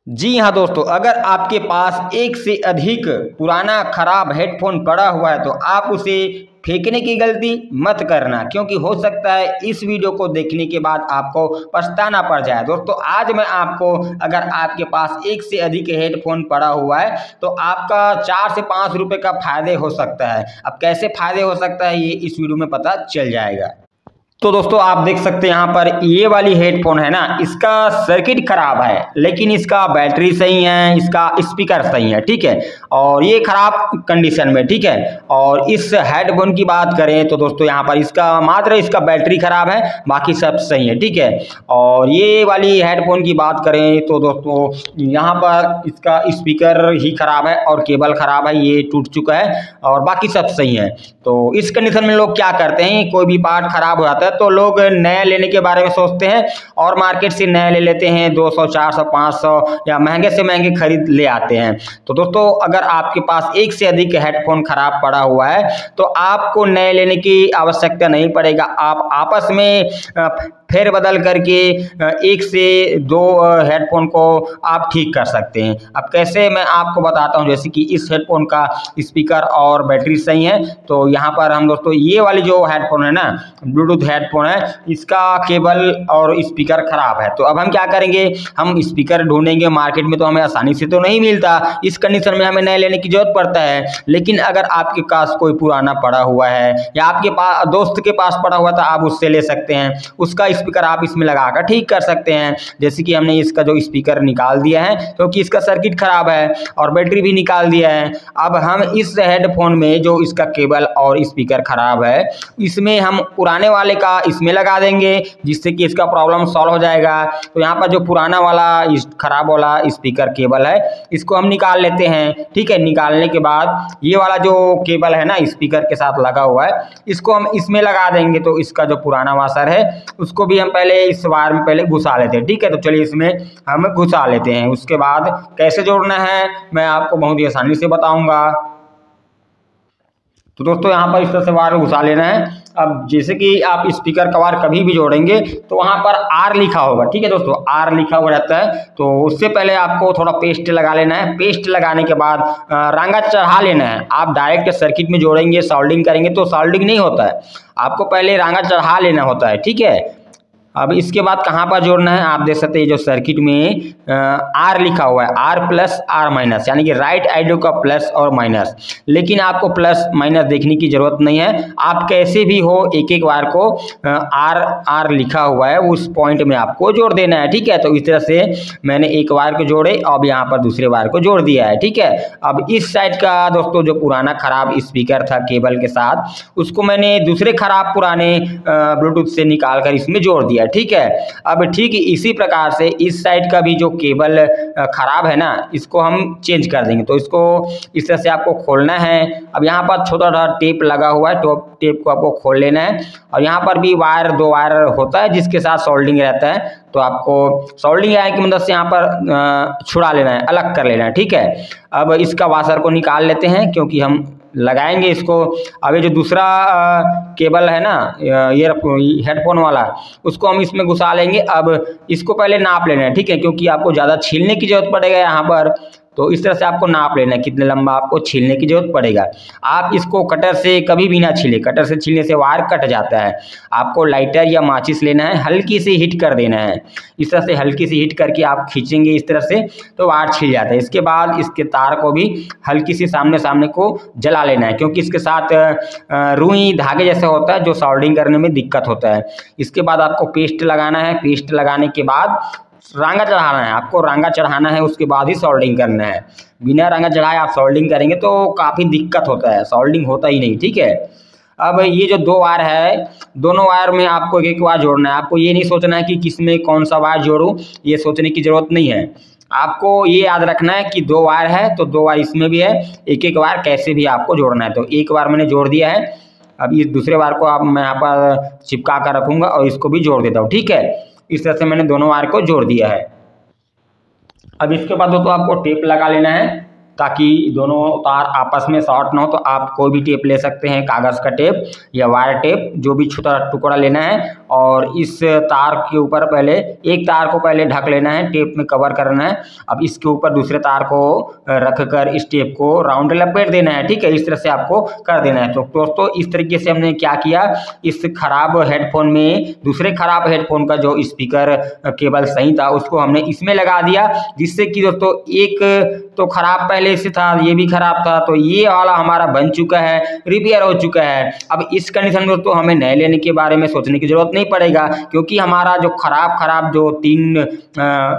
जी हाँ दोस्तों, अगर आपके पास एक से अधिक पुराना खराब हेडफोन पड़ा हुआ है तो आप उसे फेंकने की गलती मत करना, क्योंकि हो सकता है इस वीडियो को देखने के बाद आपको पछताना पड़ जाए। दोस्तों आज मैं आपको, अगर आपके पास एक से अधिक हेडफोन पड़ा हुआ है तो आपका 4 से 5 रुपए का फायदे हो सकता है। अब कैसे फायदे हो सकता है ये इस वीडियो में पता चल जाएगा। तो दोस्तों आप देख सकते हैं यहाँ पर ये वाली हेडफोन है ना, इसका सर्किट खराब है लेकिन इसका बैटरी सही है, इसका स्पीकर सही है, ठीक है, और ये खराब कंडीशन में, ठीक है। और इस हेडफोन की बात करें तो दोस्तों यहाँ पर इसका बैटरी खराब है, बाकी सब सही है, ठीक है। और ये वाली हेडफोन की बात करें तो दोस्तों यहाँ पर इसका स्पीकर ही खराब है और केबल खराब है, ये टूट चुका है, और बाकी सब सही है। तो इस कंडीशन में लोग क्या करते हैं, कोई भी पार्ट खराब हो जाता है तो लोग नया लेने के बारे में सोचते हैं और मार्केट से नया ले लेते हैं, 200 400 500 या महंगे से महंगे खरीद ले आते हैं। तो दोस्तों अगर आपके पास एक से अधिक हेडफोन खराब पड़ा हुआ है तो आपको नए लेने की आवश्यकता नहीं पड़ेगा। आप आपस में फेर बदल करके एक से दो हेडफोन को आप ठीक कर सकते हैं। अब कैसे, मैं आपको बताता हूं। जैसे कि इस हेडफोन का स्पीकर और बैटरी सही है, तो यहाँ पर हम दोस्तों ये वाली जो हेडफोन है ना, ब्लूटूथ हेडफोन है, इसका केबल और स्पीकर खराब है। तो अब हम क्या करेंगे, हम स्पीकर ढूंढेंगे मार्केट में, तो हमें आसानी से तो नहीं मिलता, इस कंडीशन में हमें नए लेने की जरूरत पड़ता है। लेकिन अगर आपके पास कोई पुराना पड़ा हुआ है या आपके पास दोस्त के पास पड़ा हुआ था, आप उससे ले सकते हैं, उसका स्पीकर आप इसमें लगाकर ठीक कर सकते हैं। जैसे कि हमने इसका जो स्पीकर निकाल दिया है क्योंकि इसका सर्किट खराब है, और बैटरी भी निकाल दिया है। अब हम इस हेडफोन में जो इसका केबल और स्पीकर खराब है, इसमें हम पुराने वाले का इसमें लगा देंगे, जिससे कि इसका प्रॉब्लम सॉल्व हो जाएगा। तो यहाँ पर जो पुराना वाला खराब वाला स्पीकर केबल है, इसको हम निकाल लेते हैं, ठीक है। निकालने के बाद ये वाला जो केबल है ना स्पीकर के साथ लगा हुआ है, इसको हम इसमें लगा देंगे। तो इसका जो पुराना वाशर है उसको भी हम पहले इस वायर में पहले घुसा लेते हैं, ठीक है। तो चलिए इसमें हम घुसा लेते हैं। उसके बाद कैसे जोड़ना है मैं आपको बहुत ही आसानी से बताऊंगा। तो दोस्तों यहाँ पर इस तरह से वायर घुसा लेना है। अब जैसे कि आप स्पीकर का वायर कभी भी जोड़ेंगे तो वहाँ पर आर लिखा होगा, ठीक है दोस्तों, आर लिखा हुआ रहता है। तो उससे पहले आपको थोड़ा पेस्ट लगा लेना है। पेस्ट लगाने के बाद रांगा चढ़ा लेना है। आप डायरेक्ट सर्किट में जोड़ेंगे, सोल्डिंग करेंगे तो सोल्डिंग नहीं होता है, आपको पहले रांगा चढ़ा लेना होता है, ठीक है। अब इसके बाद कहाँ पर जोड़ना है, आप देख सकते हैं जो सर्किट में आर लिखा हुआ है, आर प्लस आर माइनस, यानी कि राइट एरो का प्लस और माइनस। लेकिन आपको प्लस माइनस देखने की जरूरत नहीं है, आप कैसे भी हो एक एक वायर को आर आर लिखा हुआ है उस पॉइंट में आपको जोड़ देना है, ठीक है। तो इस तरह से मैंने एक वायर को जोड़े, अब यहाँ पर दूसरे वायर को जोड़ दिया है, ठीक है। अब इस साइड का दोस्तों जो पुराना खराब स्पीकर था केबल के साथ, उसको मैंने दूसरे खराब पुराने ब्लूटूथ से निकाल कर इसमें जोड़ दिया, ठीक है। अब ठीक इसी प्रकार से इस साइड का भी जो केबल खराब है ना, इसको हम चेंज कर देंगे। तो इसको इस तरह से आपको खोलना है। अब यहाँ पर छोटा छोटा टेप लगा हुआ है, तो टेप को आपको खोल लेना है। और यहाँ पर भी वायर, दो वायर होता है जिसके साथ सोल्डिंग रहता है, तो आपको सोल्डिंग आयरन की मदद से यहाँ पर छुड़ा लेना है, अलग कर लेना है, ठीक है। अब इसका वाशर को निकाल लेते हैं क्योंकि हम लगाएंगे इसको। अब ये जो दूसरा केबल है ना, ये हेडफोन वाला, उसको हम इसमें घुसा लेंगे। अब इसको पहले नाप लेना है, ठीक है, क्योंकि आपको ज़्यादा छीलने की जरूरत पड़ेगा यहाँ पर। तो इस तरह से आपको नाप लेना है कितने लंबा आपको छीलने की जरूरत पड़ेगा। आप इसको कटर से कभी भी ना छीलें, कटर से छीलने से वायर कट जाता है। आपको लाइटर या माचिस लेना है, हल्की सी हीट कर देना है। इस तरह से हल्की सी हीट करके आप खींचेंगे इस तरह से, तो वायर छिल जाता है। इसके बाद इसके तार को भी हल्की सी सामने सामने को जला लेना है, क्योंकि इसके साथ रुई धागे जैसे होता है जो सोल्डिंग करने में दिक्कत होता है। इसके बाद आपको पेस्ट लगाना है। पेस्ट लगाने के बाद रांगा चढ़ाना है, आपको रांगा चढ़ाना है, उसके बाद ही सोल्डिंग करना है। बिना रांगा चढ़ाए आप सोल्डिंग करेंगे तो काफ़ी दिक्कत होता है, सोल्डिंग होता ही नहीं, ठीक है। अब ये जो दो वायर है, दोनों वायर में आपको एक एक वायर जोड़ना है। आपको ये नहीं सोचना है कि किसमें कौन सा वायर जोड़ूं, ये सोचने की जरूरत नहीं है। आपको ये याद रखना है कि दो वायर है तो दो वायर इसमें भी है, एक एक वायर कैसे भी आपको जोड़ना है। तो एक वायर मैंने जोड़ दिया है। अब इस दूसरे वायर को मैं यहाँ पर चिपका कर रखूँगा और इसको भी जोड़ देता हूँ, ठीक है। इस तरह से मैंने दोनों वायर को जोड़ दिया है। अब इसके बाद तो आपको टेप लगा लेना है। ताकि दोनों तार आपस में शॉर्ट ना हो। तो आप कोई भी टेप ले सकते हैं, कागज़ का टेप या वायर टेप, जो भी छोटा टुकड़ा लेना है, और इस तार के ऊपर पहले एक तार को पहले ढक लेना है, टेप में कवर करना है। अब इसके ऊपर दूसरे तार को रख कर इस टेप को राउंड लपेट देना है, ठीक है। इस तरह से आपको कर देना है। तो दोस्तों इस तरीके से हमने क्या किया, इस खराब हेडफोन में दूसरे खराब हेडफोन का जो स्पीकर केबल सही था उसको हमने इसमें लगा दिया, जिससे कि दोस्तों एक तो खराब पहले से था, ये भी खराब था, तो ये वाला हमारा बन चुका है, रिपेयर हो चुका है। अब इस कंडीशन में दोस्तों हमें नए लेने के बारे में सोचने की जरूरत नहीं पड़ेगा, क्योंकि हमारा जो खराब जो 3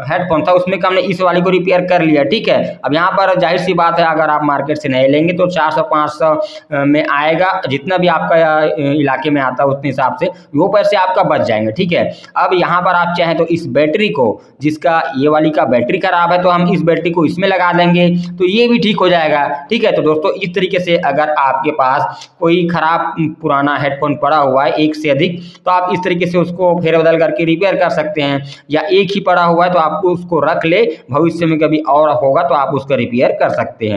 हेडफोन था उसमें हमने इस वाली को रिपेयर कर लिया, ठीक है। अब यहाँ पर जाहिर सी बात है, अगर आप मार्केट से नए लेंगे तो 400-500 में आएगा, जितना भी आपका इलाके में आता है उतने हिसाब से वो पैसे आपका बच जाएंगे, ठीक है। अब यहाँ पर आप चाहें तो इस बैटरी को, जिसका ये वाली का बैटरी खराब है, तो हम इस बैटरी को इसमें लगा देंगे तो ये भी ठीक हो जाएगा, ठीक है। तो दोस्तों इस तरीके से अगर आपके पास कोई खराब पुराना हेडफोन पड़ा हुआ है एक से अधिक, तो आप इस तरीके से उसको फेरबदल करके रिपेयर कर सकते हैं, या एक ही पड़ा हुआ है तो आपको उसको रख ले, भविष्य में कभी और होगा तो आप उसका रिपेयर कर सकते हैं।